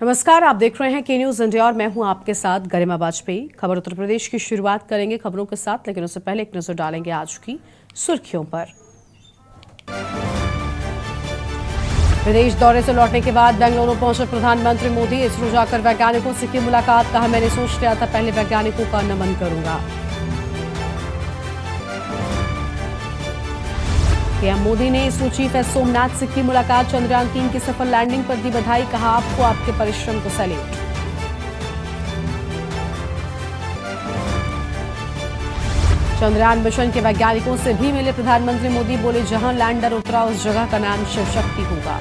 नमस्कार, आप देख रहे हैं के न्यूज इंडिया और मैं हूं आपके साथ गरिमा वाजपेयी। खबर उत्तर प्रदेश की शुरुआत करेंगे खबरों के साथ, लेकिन उससे पहले एक नजर डालेंगे आज की सुर्खियों पर। विदेश दौरे से लौटने के बाद बेंगलुरु पहुंचे प्रधानमंत्री मोदी। इसरो जाकर वैज्ञानिकों से की मुलाकात, कहा मैंने सोच लिया था पहले वैज्ञानिकों का नमन करूंगा। पीएम मोदी ने इसरो चीफ एस सोमनाथ से की मुलाकात, चंद्रयान-3 की सफल लैंडिंग पर दी बधाई, कहा आपको आपके परिश्रम को सैल्यूट। चंद्रयान मिशन के वैज्ञानिकों से भी मिले प्रधानमंत्री मोदी, बोले जहां लैंडर उतरा उस जगह का नाम शिव शक्ति होगा।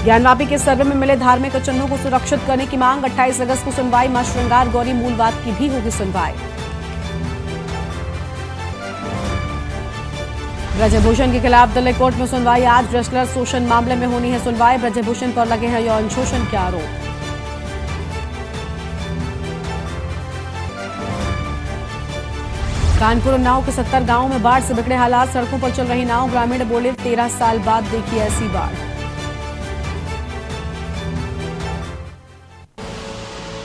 ज्ञानवापी के सर्वे में मिले धार्मिक चिन्हों को सुरक्षित करने की मांग, 28 अगस्त को सुनवाई, मां श्रृंगार गौरी मूलवाद की भी होगी सुनवाई। ब्रजभूषण के खिलाफ दिल्ली कोर्ट में सुनवाई आज, रेसलर शोषण मामले में होनी है सुनवाई, ब्रजभूषण पर लगे हैं यौन शोषण के आरोप। कानपुर उन्नाव के 70 गांवों में बाढ़ से बिगड़े हालात, सड़कों पर चल रही नाव, ग्रामीण बोले 13 साल बाद देखी ऐसी बाढ़।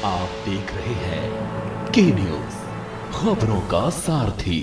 आप देख रहे हैं के न्यूज, खबरों का सारथी।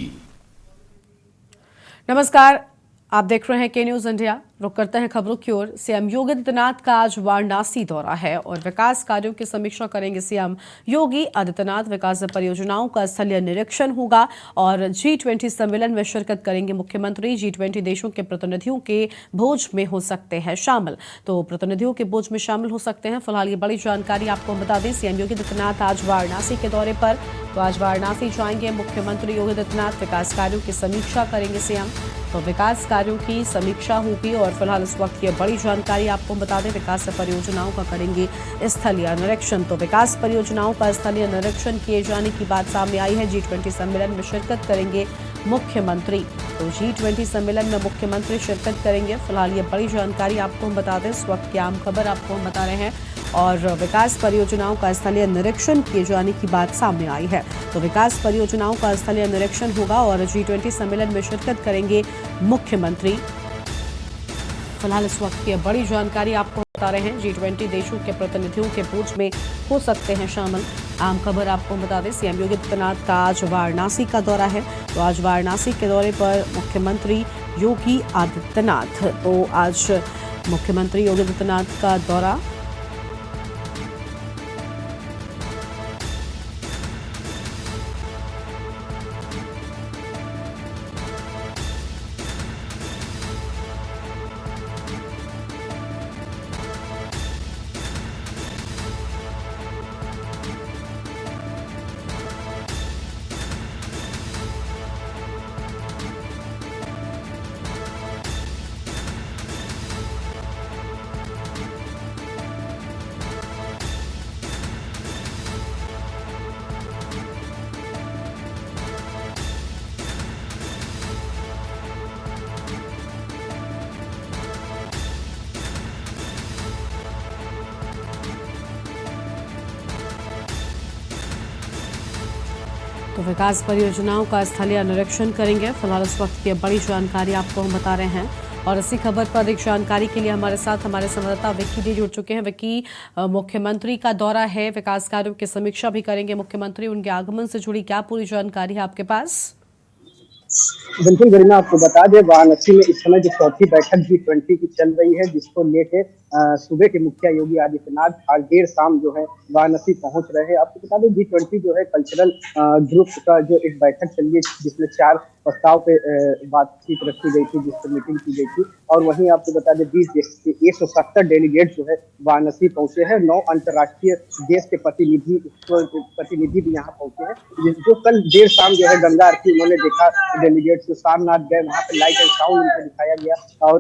नमस्कार, आप देख रहे हैं के न्यूज इंडिया। रुक करते हैं खबरों की ओर। सीएम योगी आदित्यनाथ का आज वाराणसी दौरा है और विकास कार्यों की समीक्षा करेंगे सीएम योगी आदित्यनाथ। विकास परियोजनाओं का स्थलीय निरीक्षण होगा और G20 सम्मेलन में शिरकत करेंगे मुख्यमंत्री। G20 देशों के प्रतिनिधियों के भोज में हो सकते हैं शामिल, तो प्रतिनिधियों के भोज में शामिल हो सकते हैं। फिलहाल ये बड़ी जानकारी आपको बता दें, सीएम योगी आदित्यनाथ आज वाराणसी के दौरे पर, तो आज वाराणसी जाएंगे मुख्यमंत्री योगी आदित्यनाथ। विकास कार्यों की समीक्षा करेंगे सीएम, तो विकास कार्यों की समीक्षा होगी। और फिलहाल इस वक्त ये बड़ी जानकारी आपको बता दें, विकास परियोजनाओं का करेंगे स्थलीय निरीक्षण। तो विकास परियोजनाओं का स्थलीय निरीक्षण किए जाने की बात सामने आई है। G20 सम्मेलन में शिरकत करेंगे मुख्यमंत्री, तो G20 सम्मेलन में मुख्यमंत्री शिरकत करेंगे। फिलहाल ये बड़ी जानकारी आपको हम बता दें, इस वक्त की आम खबर आपको हम बता रहे हैं। और विकास परियोजनाओं का स्थलीय निरीक्षण किए जाने की बात सामने आई है, तो विकास परियोजनाओं का स्थलीय निरीक्षण होगा और G20 सम्मेलन में शिरकत करेंगे मुख्यमंत्री। फिलहाल इस वक्त की बड़ी जानकारी आपको बता रहे हैं, G20 देशों के प्रतिनिधियों के भोज में हो सकते हैं शामिल। आम खबर आपको बता दें, सीएम योगी आदित्यनाथ का आज वाराणसी का दौरा है, तो आज वाराणसी के दौरे पर मुख्यमंत्री योगी आदित्यनाथ, तो आज मुख्यमंत्री योगी आदित्यनाथ का दौरा। तो विकास परियोजनाओं का स्थलीय निरीक्षण करेंगे। फिलहाल इस वक्त की बड़ी जानकारी आपको हम बता रहे हैं और इसी खबर पर अधिक जानकारी के लिए हमारे साथ हमारे संवाददाता विक्की जी जुड़ चुके हैं। विक्की, मुख्यमंत्री का दौरा है, विकास कार्यों की समीक्षा भी करेंगे मुख्यमंत्री, उनके आगमन से जुड़ी क्या पूरी जानकारी है आपके पास? बिल्कुल गरिमा, आपको बता दें वाराणसी में इस समय जो चौथी बैठक G20 की चल रही है, जिसको लेके सूबे के मुखिया योगी आदित्यनाथ आज देर शाम जो है वाराणसी पहुंच रहे हैं। आपको बता दें G20 जो है कल्चरल ग्रुप का जो एक बैठक चली है, जिसमें 4 प्रस्ताव पे बातचीत रखी गई थी, जिस पर मीटिंग की गई थी। और वहीं आपको बता दें 20 देश के 170 डेलीगेट जो है वाराणसी पहुंचे हैं। 9 अंतर्राष्ट्रीय देश के प्रतिनिधि भी यहाँ पहुंचे हैं, जो कल देर शाम जो है गंगा आरती उन्होंने देखा। डेलीगेट जो सारनाथ गए, वहाँ पे लाइट एंड साउंड उनको दिखाया गया और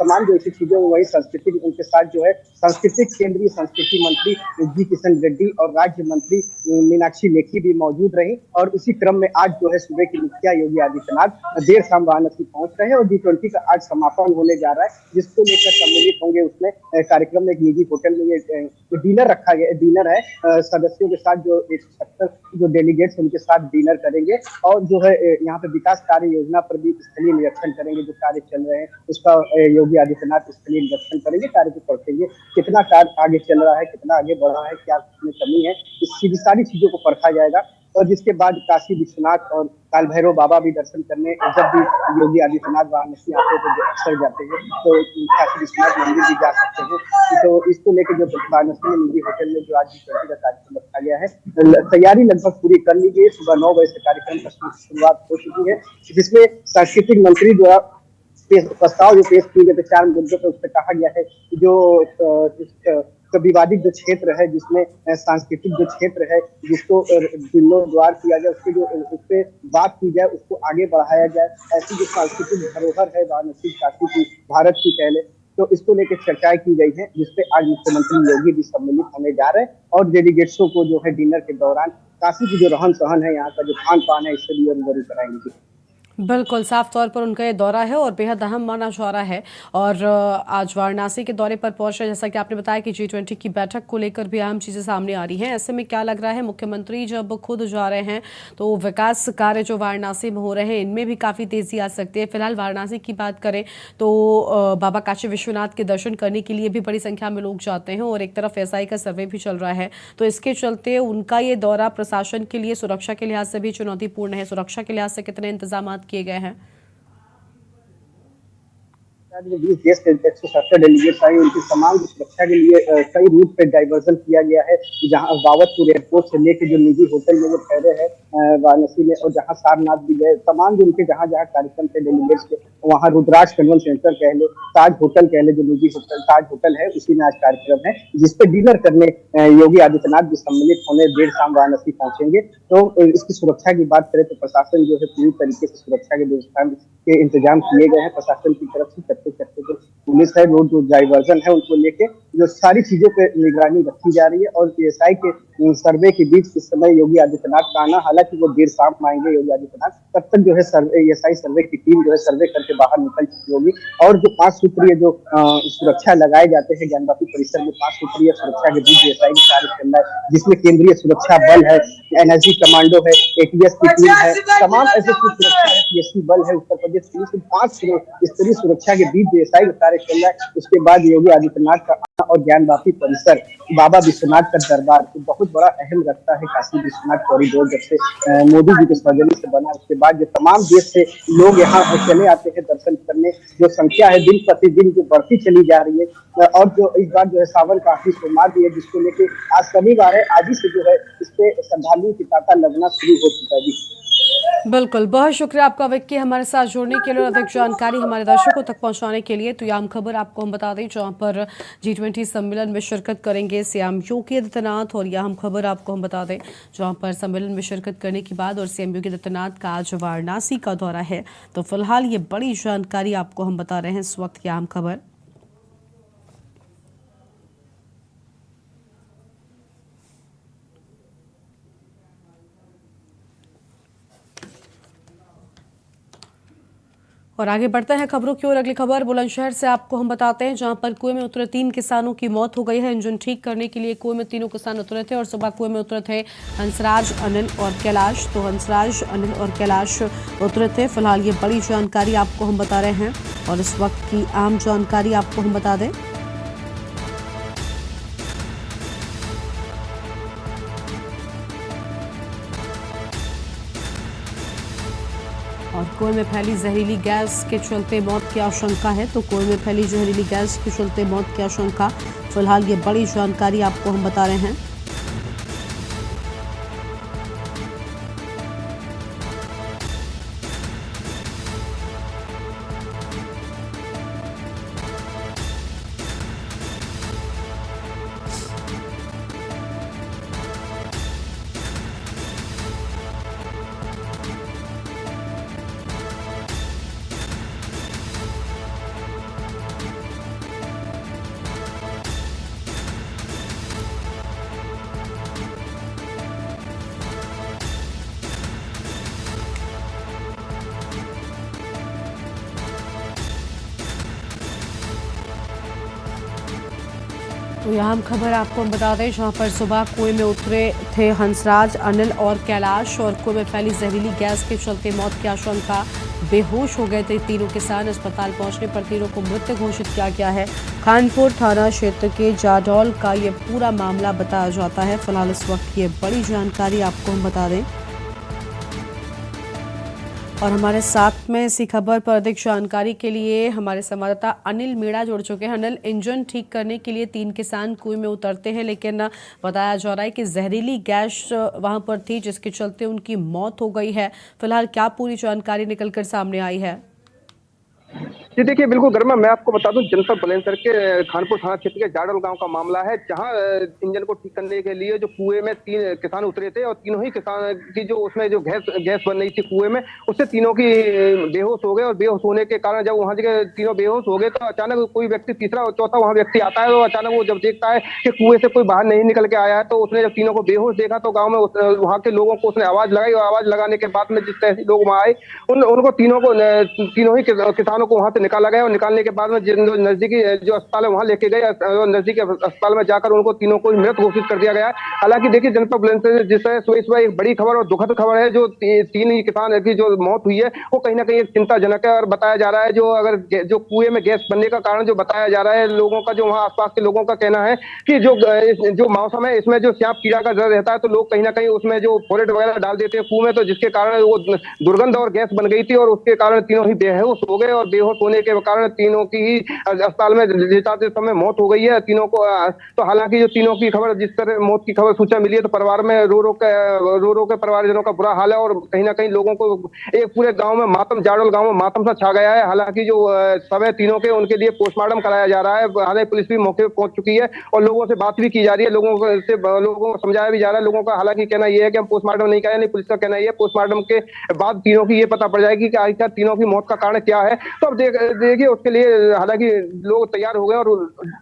तमाम जो ऐसी चीजें, वही सांस्कृतिक उनके साथ जो है सांस्कृतिक केंद्रीय संस्कृति मंत्री जी किशन रेड्डी और राज्य मंत्री मीनाक्षी लेखी भी मौजूद रही। और इसी क्रम में आज जो है सूबे के मुखिया योगी आदित्यनाथ देर शाम वाराणसी पहुंच रहे हैं और G20 का आज समापन होने जा रहा है, जिसको लेकर सम्मिलित होंगे। उसमें कार्यक्रम में एक निजी होटल में ये डिनर रखा गया, डिनर है सदस्यों के साथ, जो 170 जो डेलीगेट्स उनके साथ डिनर करेंगे। और जो है यहाँ पे विकास कार्य योजना पर भी स्थलीय निरीक्षण करेंगे। जो कार्य चल रहे हैं उसका योगी आदित्यनाथ स्थलीय निरीक्षण करेंगे, कार्य को पढ़ेंगे, कितना कार्य आगे चल रहा है, कितना आगे बढ़ा है, क्या उसमें कमी है, इस सारी चीजों को परखा जाएगा। और जिसके बाद काशी विश्वनाथ और काल भैरव बाबा भी दर्शन करने जब भी योगी आदित्यनाथ वाराणसी आते हैं तो अक्सर जाते हैं, तो काशी विश्वनाथ मंदिर भी जा सकते हैं। तो इसको लेकर जो वाराणसी में निजी होटल में जो आज G20 का कार्यक्रम रखा गया है, तैयारी लगभग पूरी कर ली गई। सुबह 9 बजे से कार्यक्रम का शुरुआत हो चुकी है, जिसमें सांस्कृतिक मंत्री द्वारा प्रस्ताव जो पेश किए गए थे 4 मुद्दों पर, उसमें कहा गया है कि जो विवादित जो क्षेत्र है, जिसमें सांस्कृतिक जो क्षेत्र है जिसको जीर्णोद्धार किया जाए, उसके जो उस पर बात की जाए, उसको आगे बढ़ाया जाए। ऐसी जो सांस्कृतिक धरोहर है वाराणसी काशी की, भारत की कह ले, तो इसको लेकर चर्चाएं की गई है, जिसपे आज मुख्यमंत्री योगी भी सम्मिलित होने जा रहे हैं। और डेलीगेट्सों को जो है डिनर के दौरान काशी की जो रहन सहन है, यहाँ का जो खान पान है, इससे भी रूबरू कराएंगे। बिल्कुल, साफ तौर पर उनका ये दौरा है और बेहद अहम माना जा रहा है। और आज वाराणसी के दौरे पर पहुंचे, जैसा कि आपने बताया कि G20 की बैठक को लेकर भी अहम चीज़ें सामने आ रही हैं। ऐसे में क्या लग रहा है, मुख्यमंत्री जब खुद जा रहे हैं तो विकास कार्य जो वाराणसी में हो रहे हैं इनमें भी काफ़ी तेज़ी आ सकती है। फिलहाल वाराणसी की बात करें तो बाबा काशी विश्वनाथ के दर्शन करने के लिए भी बड़ी संख्या में लोग जाते हैं और एक तरफ SI का सर्वे भी चल रहा है, तो इसके चलते उनका ये दौरा प्रशासन के लिए सुरक्षा के लिहाज से भी चुनौतीपूर्ण है। सुरक्षा के लिहाज से कितने इंतजाम किए गए हैं? 20 देश के 170 डेलीगेट्स आए, उनकी तमाम सुरक्षा के लिए कई रूट पे डाइवर्जन किया गया है। जहां बावतपुर एयरपोर्ट से लेके जो निजी होटल में वो ठहरे हैं वाराणसी में, और जहां सारनाथ भी गए, तमाम जो उनके जहां जहां कार्यक्रम थे डेलीगेट्स के, वहां रुद्राक्ष कन्वेंशन सेंटर कह ले, ताज होटल कह ले, जो निजी होटल ताज होटल है, उसी में आज कार्यक्रम है, जिसपे डिनर करने योगी आदित्यनाथ भी सम्मिलित होने देर शाम वाराणसी पहुंचेंगे। तो इसकी सुरक्षा की बात करें तो प्रशासन जो है पूरी तरीके से सुरक्षा के व्यवस्था के इंतजाम किए गए हैं प्रशासन की तरफ से। चक्के जो पुलिस है, रोड जो डाइवर्जन है, उनको लेके जो सारी चीजों पे निगरानी रखी जा रही है। और SI के सर्वे के बीच इस समय योगी आदित्यनाथ का आना, हालांकि वो देर शाम आएंगे योगी आदित्यनाथ, तब तक जो है SI सर्वे की टीम जो है सर्वे करके बाहर निकल चुकी होगी। और जो 5 सूत्रीय जो सुरक्षा लगाए जाते हैं ज्ञानवापी परिसर में, 5 सूत्रीय सुरक्षा के बीच SI का कार्य चल रहा है, जिसमें केंद्रीय सुरक्षा बल है, NSG कमांडो है, ATS की टीम है, तमाम ऐसे सुरक्षा है, PSC बल है, उत्तर प्रदेश पुलिस, 5 स्तरीय सुरक्षा के बीच SI का कार्य चल रहा है। उसके बाद योगी आदित्यनाथ का और ज्ञानवापी परिसर, बाबा विश्वनाथ का दरबार तो बहुत बड़ा अहम रखता है काशी विश्वनाथ कॉरिडोर। जब से मोदी जी के सौजन्य से बना, उसके बाद जो तमाम देश से लोग यहाँ चले आते हैं दर्शन करने, जो संख्या है दिन प्रतिदिन जो बढ़ती चली जा रही है। और जो इस बार जो है सावन का आखिरी सोमवार भी है, जिसको लेके आज शनिवार है, आज ही से जो है इस पे श्रद्धालुओं की तांता लगना शुरू हो चुका है। बिल्कुल, बहुत शुक्रिया आपका विक्की, हमारे साथ जुड़ने के लिए और अधिक जानकारी हमारे दर्शकों तक पहुंचाने के लिए। तो ये आम खबर आपको हम बता दें, जहां पर G20 सम्मेलन में शिरकत करेंगे CM योगी आदित्यनाथ। और यह आम खबर आपको हम बता दें, जहां पर सम्मेलन में शिरकत करने के बाद और CM योगी आदित्यनाथ का आज वाराणसी का दौरा है। तो फिलहाल ये बड़ी जानकारी आपको हम बता रहे हैं इस वक्त की आम खबर। और आगे बढ़ते हैं खबरों की ओर। अगली खबर बुलंदशहर से आपको हम बताते हैं, जहां पर कुएं में उतरे 3 किसानों की मौत हो गई है। इंजन ठीक करने के लिए कुएं में तीनों किसान उतरे थे और सुबह कुएं में उतरे थे हंसराज, अनिल और कैलाश। तो हंसराज, अनिल और कैलाश उतरे थे। फिलहाल ये बड़ी जानकारी आपको हम बता रहे हैं और इस वक्त की आम जानकारी आपको हम बता दें। और कुएं में फैली जहरीली गैस के चलते मौत की आशंका है। तो कुएं में फैली जहरीली गैस के चलते मौत की आशंका, फिलहाल ये बड़ी जानकारी आपको हम बता रहे हैं। तो यहाँ हम खबर आपको हम बता दें, जहाँ पर सुबह कुएं में उतरे थे हंसराज, अनिल और कैलाश, और कुएं में फैली जहरीली गैस के चलते मौत की आशंका, बेहोश हो गए थे तीनों किसान। अस्पताल पहुंचने पर तीनों को मृत घोषित किया गया है। खानपुर थाना क्षेत्र के जाडौल का ये पूरा मामला बताया जाता है। फिलहाल इस वक्त ये बड़ी जानकारी आपको हम बता दें, और हमारे साथ में इसी खबर पर अधिक जानकारी के लिए हमारे संवाददाता अनिल मीणा जुड़ चुके हैं। अनिल, इंजन ठीक करने के लिए 3 किसान कुएं में उतरते हैं, लेकिन बताया जा रहा है कि जहरीली गैस वहां पर थी, जिसके चलते उनकी मौत हो गई है। फिलहाल क्या पूरी जानकारी निकलकर सामने आई है? जी देखिए, बिल्कुल गरिमा, मैं आपको बता दूं, जनपद बुलंदशहर के खानपुर थाना क्षेत्र के जाडल गांव का मामला है, जहां इंजन को ठीक करने के लिए जो कुएं में 3 किसान उतरे थे और तीनों ही किसान की जो उसमें जो गैस बन रही थी कुएं में, उससे तीनों की बेहोश हो गए। और बेहोश होने के कारण जब वहां के तीनों बेहोश हो गए तो अचानक कोई व्यक्ति, तीसरा और चौथा वहां व्यक्ति आता है, और अचानक वो जब देखता है कि कुएं से कोई बाहर नहीं निकल के आया है, तो उसने जब तीनों को बेहोश देखा तो गाँव में वहां के लोगों को उसने आवाज लगाई, और आवाज लगाने के बाद में जिस तहसील लोग वहां आए, उनको तीनों ही किसानों को वहां से निकाला गया। और निकालने के बाद में जो नजदीकी जो अस्पताल है वहां लेके गए, नजदीकी अस्पताल में जाकर उनको तीनों को मृत घोषित कर दिया गया। हालांकि देखिए, जनपद बुलंदशहर जिस तरह सुबह एक बड़ी खबर और दुखद खबर है, जो 3 ही किसान की जो मौत हुई है वो कहीं ना कहीं एक चिंताजनक है। और बताया जा रहा है जो कुएं में गैस बनने का कारण जो बताया जा रहा है, लोगों का, जो वहां आसपास के लोगों का कहना है कि जो मौसम है इसमें जो सांप कीड़ा का डर रहता है, तो लोग कहीं ना कहीं उसमें जो फोरेट वगैरह डाल देते हैं कुएं में, तो जिसके कारण वो दुर्गंध और गैस बन गई थी, और उसके कारण तीनों ही बेहोश हो गए। और बेहोश होने के कारण तीनों की ही अस्पताल में ले जाते समय मौत हो गई है तीनों को। तो हालांकि जो तीनों की खबर, जिस तरह मौत की खबर सूचना मिली है, तो परिवार में रो रो के परिवारजनों का बुरा हाल है। और कहीं ना कहीं लोगों को एक पूरे गांव में मातम, जाडोल गांव में मातम सा छा गया है। हालांकि जो सब है तीनों के, उनके लिए पोस्टमार्टम कराया जा रहा है। हालांकि पुलिस भी मौके पर पहुंच चुकी है और लोगों से बात भी की जा रही है, लोगों को समझाया भी जा रहा है। लोगों का हालांकि कहना यह है कि हम पोस्टमार्टम नहीं कराए, नहीं, पुलिस का कहना यह है पोस्टमार्टम के बाद तीनों की ये पता पड़ जाएगी कि आखिर तीनों की मौत का कारण क्या है। तो अब देखिए, उसके लिए हालांकि लोग तैयार हो गए और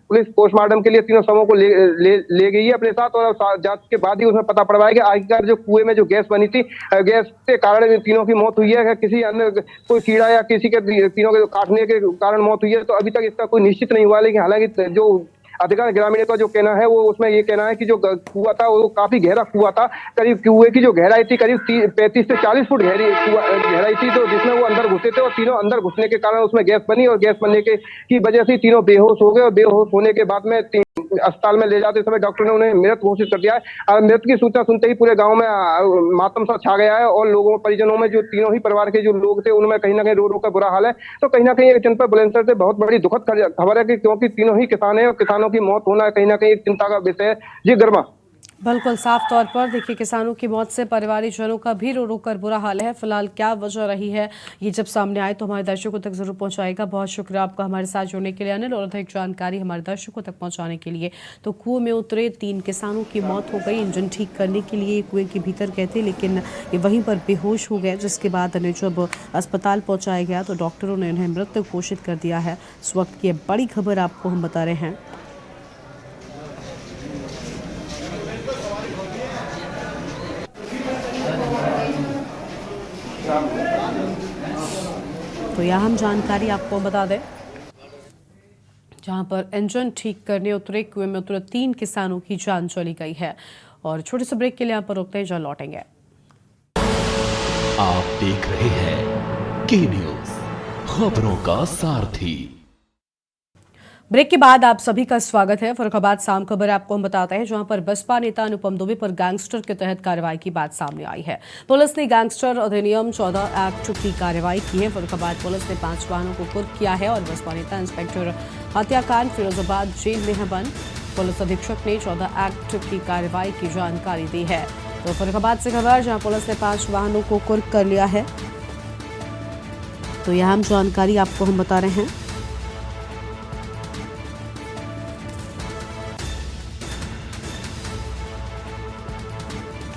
पुलिस पोस्टमार्टम के लिए तीनों शवों को ले गई है अपने साथ। और जांच के बाद ही उसमें पता पड़ पाएगा कि आखिरकार जो कुएं में जो गैस बनी थी, गैस के कारण तीनों की मौत हुई है, किसी अन्य कोई कीड़ा या किसी के तीनों के काटने के कारण मौत हुई है, तो अभी तक इसका कोई निश्चित नहीं हुआ। लेकिन हालांकि जो अधिकांश ग्रामीणों का जो कहना है, वो उसमें ये कहना है कि जो कुआं था वो काफी गहरा कुआं था। करीब कुएं की जो गहराई थी करीब 35 से 40 फुट गहराई थी, तो जिसमें वो अंदर घुसे थे, और तीनों अंदर घुसने के कारण उसमें गैस बनी, और गैस बनने की वजह से तीनों बेहोश हो गए। और बेहोश होने के बाद में अस्पताल में ले जाते समय डॉक्टर ने उन्हें मृत घोषित कर दिया है। मृत की सूचना सुनते ही पूरे गांव में मातम सा छा गया है, और लोगों, परिजनों में, जो तीनों ही परिवार के जो लोग थे, उनमें कहीं ना कहीं रो रो का बुरा हाल है। तो कहीं ना कहीं जनपद बुलंदशहर से बहुत बड़ी दुखद खबर है कि क्योंकि तीनों ही किसान है और किसानों की मौत होना कहीं ना कहीं एक चिंता का विषय है। जी गरिमा। बिल्कुल साफ तौर पर देखिए, किसानों की मौत से परिवारजनों का भी रो रो कर बुरा हाल है। फिलहाल क्या वजह रही है, ये जब सामने आए तो हमारे दर्शकों तक जरूर पहुंचाएगा। बहुत शुक्रिया आपका हमारे साथ जुड़ने के लिए अनिल, और अधिक जानकारी हमारे दर्शकों तक पहुंचाने के लिए। तो कुएं में उतरे 3 किसानों की मौत हो गई। इंजन ठीक करने के लिए कुएं के भीतर गए थे, लेकिन ये वहीं पर बेहोश हो गए, जिसके बाद उन्हें जब अस्पताल पहुंचाया गया तो डॉक्टरों ने उन्हें मृत घोषित कर दिया है। इस वक्त की बड़ी खबर आपको हम बता रहे हैं। तो यहाँ हम जानकारी आपको बता दें, जहां पर इंजन ठीक करने उतरे कुएं में उतरे 3 किसानों की जान चली गई है। और छोटे से ब्रेक के लिए यहाँ पर रुकते हैं, जहाँ लौटेंगे। आप देख रहे हैं के न्यूज, खबरों का सारथी। ब्रेक के बाद आप सभी का स्वागत है। फर्रुखाबाद शाम खबर आपको हम बताते हैं, जहां पर बसपा नेता अनुपम दुबे पर गैंगस्टर के तहत कार्रवाई की बात सामने आई है। पुलिस ने गैंगस्टर अधिनियम 14 एक्ट की कार्रवाई की है। फर्रुखाबाद पुलिस ने 5 वाहनों को कुर्क किया है, और बसपा नेता इंस्पेक्टर हत्याकांड फिरोजाबाद जेल में है बंद। पुलिस अधीक्षक ने 14 एक्ट की कार्रवाई की जानकारी दी है। तो फर्रुखाबाद से खबर, जहाँ पुलिस ने 5 वाहनों को कुर्क कर लिया है। तो यहाँ हम जानकारी आपको हम बता रहे हैं।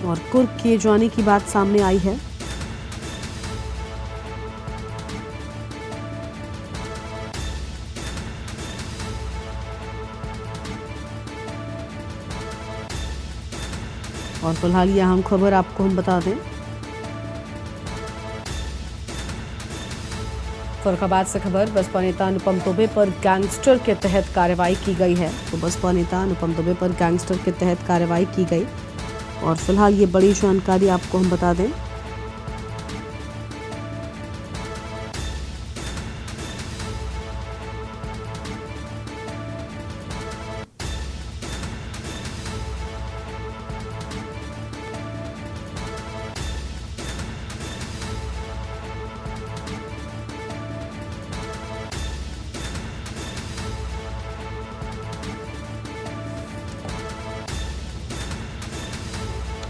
और कुर्क किए जाने की बात सामने आई है। और फिलहाल ये अहम खबर आपको हम बता दें, फर्रुखाबाद से खबर, बसपा नेता अनुपम दुबे पर गैंगस्टर के तहत कार्रवाई की गई है। तो बसपा नेता अनुपम दुबे पर गैंगस्टर के तहत कार्रवाई की गई और फिलहाल ये बड़ी जानकारी आपको हम बता दें।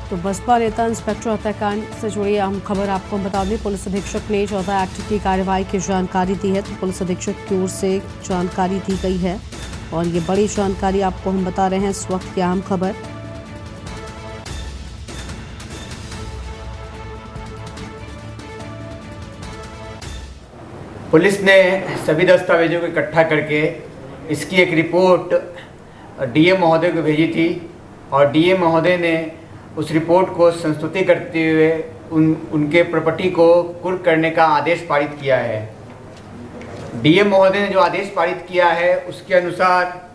तो बसपा नेता इंस्पेक्टर हत्याकांड से जुड़ी अहम खबर आपको हम बता दें। पुलिस अधीक्षक ने 14 एक्ट की कार्रवाई की जानकारी दी है। तो पुलिस अधीक्षक की ओर से जानकारी दी गई है और ये बड़ी जानकारी आपको हम बता रहे हैं इस वक्त की अहम खबर। पुलिस ने सभी दस्तावेजों को इकट्ठा करके इसकी एक रिपोर्ट डीएम महोदय को भेजी थी और डीएम महोदय ने उस रिपोर्ट को संस्तुति करते हुए उनके प्रॉपर्टी को कुर्क करने का आदेश पारित किया है। डीएम महोदय ने जो आदेश पारित किया है उसके अनुसार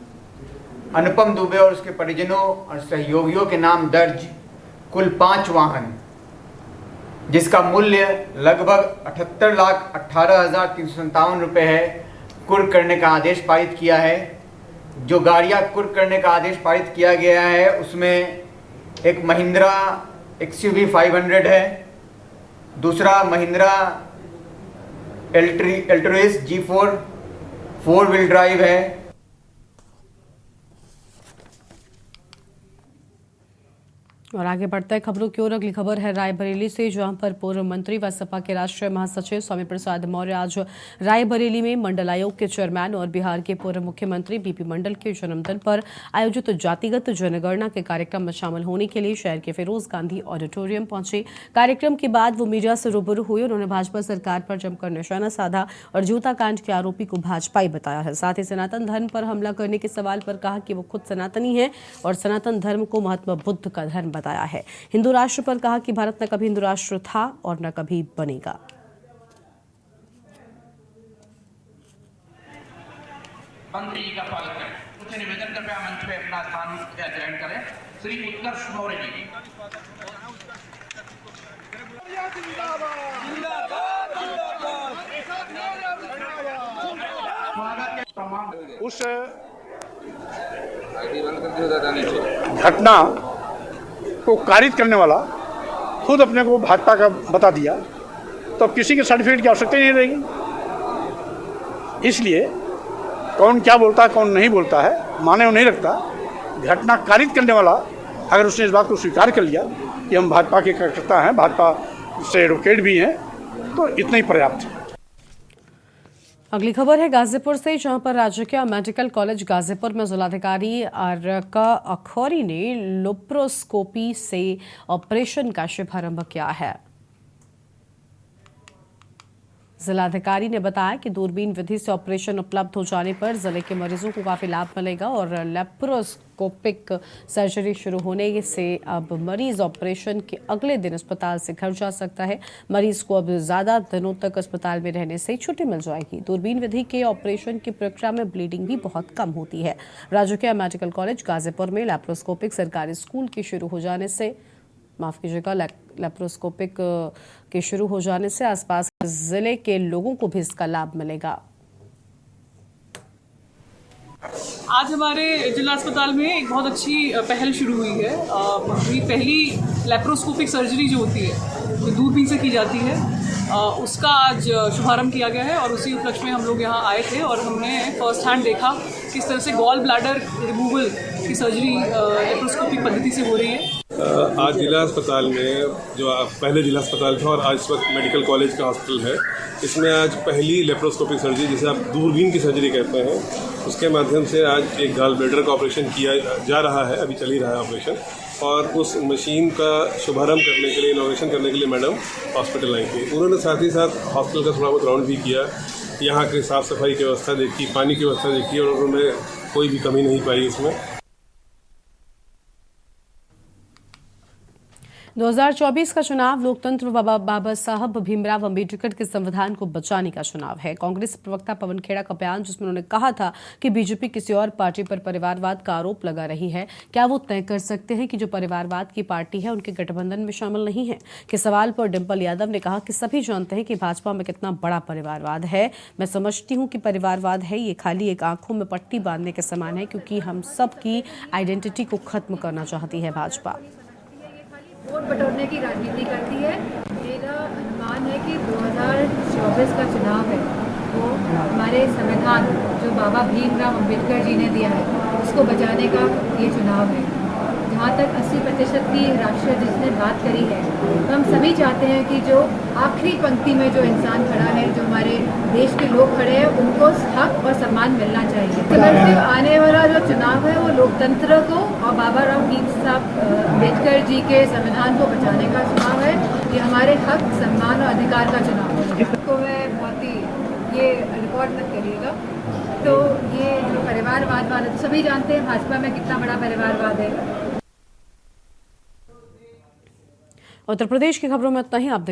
अनुपम दुबे और उसके परिजनों और सहयोगियों के नाम दर्ज कुल 5 वाहन, जिसका मूल्य लगभग 78,18,357 रुपये है, कुर्क करने का आदेश पारित किया है। जो गाड़ियाँ कुर्क करने का आदेश पारित किया गया है उसमें एक महिंद्रा XUV 500 है, दूसरा महिंद्रा एल्ट्रोइस G4 4 व्हील ड्राइव है। और आगे बढ़ते हैं खबरों की ओर। अगली खबर है रायबरेली से, जहां पर पूर्व मंत्री व सपा के राष्ट्रीय महासचिव स्वामी प्रसाद मौर्य आज रायबरेली में मंडल आयोग के चेयरमैन और बिहार के पूर्व मुख्यमंत्री बीपी मंडल के जन्मदिन पर आयोजित जातिगत जनगणना के कार्यक्रम में शामिल होने के लिए शहर के फिरोज गांधी ऑडिटोरियम पहुंचे। कार्यक्रम के बाद वो मीडिया से रूबरू हुए। उन्होंने भाजपा सरकार पर जमकर निशाना साधा और जूता कांड के आरोपी को भाजपाई बताया है। साथ ही सनातन धर्म पर हमला करने के सवाल पर कहा कि वो खुद सनातनी है और सनातन धर्म को महात्मा बुद्ध का धर्म बताया है। हिंदू राष्ट्र पर कहा कि भारत न कभी हिंदू राष्ट्र था और न कभी बनेगा। मंत्री जी का स्वागत करें। उच्च निवेदन कृपया मंच पे अपना स्थान ग्रहण करें। श्री उत्कर्ष मौर्य जी। उस घटना को कारित करने वाला खुद अपने को भाजपा का बता दिया तो अब किसी के सर्टिफिकेट की आवश्यकता ही नहीं रहेगी। इसलिए कौन क्या बोलता है कौन नहीं बोलता है माने वो नहीं रखता। घटना कारित करने वाला अगर उसने इस बात को स्वीकार कर लिया कि हम भाजपा के कार्यकर्ता हैं, भाजपा से एडवोकेट भी हैं, तो इतना ही पर्याप्त है। अगली खबर है गाजीपुर से, जहां पर राजकीय मेडिकल कॉलेज गाजीपुर में जिलाधिकारी आरका अखौरी ने लेप्रोस्कोपी से ऑपरेशन का शुभारंभ किया है। जिलाधिकारी ने बताया कि दूरबीन विधि से ऑपरेशन उपलब्ध हो जाने पर जिले के मरीजों को काफी लाभ मिलेगा और लेप्रोस्कोपिक सर्जरी शुरू होने से अब मरीज ऑपरेशन के अगले दिन अस्पताल से घर जा सकता है। मरीज को अब ज्यादा दिनों तक अस्पताल में रहने से छुट्टी मिल जाएगी। दूरबीन विधि के ऑपरेशन की प्रक्रिया में ब्लीडिंग भी बहुत कम होती है। राजकीय मेडिकल कॉलेज गाजीपुर में लेप्रोस्कोपिक सरकारी स्कूल के शुरू हो जाने से लेप्रोस्कोपिक के शुरू हो जाने से आसपास जिले के लोगों को भी इसका लाभ मिलेगा। आज हमारे जिला अस्पताल में एक बहुत अच्छी पहल शुरू हुई है। पहली लेप्रोस्कोपिक सर्जरी जो होती है जो दूरबीन से की जाती है उसका आज शुभारंभ किया गया है और उसी उपलक्ष्य में हम लोग यहाँ आए थे और हमने फर्स्ट हैंड देखा किस तरह से गॉल ब्लैडर रिमूवल की सर्जरी लेप्रोस्कोपिक पद्धति से हो रही है। आज जिला अस्पताल में जो पहले जिला अस्पताल था और आज इस वक्त मेडिकल कॉलेज का हॉस्पिटल है, इसमें आज पहली लेप्रोस्कोपिक सर्जरी जिसे आप दूरबीन की सर्जरी कहते हैं उसके माध्यम से आज एक गॉल ब्लैडर का ऑपरेशन किया जा रहा है। अभी चल ही रहा है ऑपरेशन और उस मशीन का शुभारंभ करने के लिए इनॉग्रेशन करने के लिए मैडम हॉस्पिटल आई थी। उन्होंने साथ ही साथ हॉस्पिटल का थोड़ा बहुत राउंड भी किया, यहाँ की साफ़ सफाई की व्यवस्था देखी, पानी की व्यवस्था देखी और उन्होंने कोई भी कमी नहीं पाई इसमें। 2024 का चुनाव लोकतंत्र व बाबा साहब भीमराव अम्बेडकर के संविधान को बचाने का चुनाव है। कांग्रेस प्रवक्ता पवन खेड़ा का बयान, जिसमें उन्होंने कहा था कि बीजेपी किसी और पार्टी पर परिवारवाद का आरोप लगा रही है। क्या वो तय कर सकते हैं कि जो परिवारवाद की पार्टी है उनके गठबंधन में शामिल नहीं है? के सवाल पर डिंपल यादव ने कहा कि सभी जानते हैं कि भाजपा में कितना बड़ा परिवारवाद है। मैं समझती हूँ कि परिवारवाद है ये खाली एक आंखों में पट्टी बांधने के समान है, क्योंकि हम सब की आइडेंटिटी को खत्म करना चाहती है भाजपा। वोट बटोरने की राजनीति करती है। मेरा अनुमान है कि 2024 का चुनाव है वो हमारे संविधान जो बाबा भीमराव अम्बेडकर जी ने दिया है उसको बचाने का ये चुनाव है। जहाँ तक 80% की राष्ट्रीय जिसने बात करी है, तो हम सभी चाहते हैं कि जो आखिरी पंक्ति में जो इंसान खड़ा है, जो हमारे देश के लोग खड़े हैं, उनको हक और सम्मान मिलना चाहिए। आने वाला जो चुनाव है वो लोकतंत्र को और बाबा राव साहब अम्बेडकर जी के संविधान को बचाने का चुनाव है। ये हमारे हक, सम्मान और अधिकार का चुनाव है। तो मैं बहुत ही ये रिकॉर्ड मत करिएगा। तो ये जो परिवारवाद वाला, तो सभी जानते हैं भाजपा में कितना बड़ा परिवारवाद है। उत्तर प्रदेश की खबरों में इतना ही। आप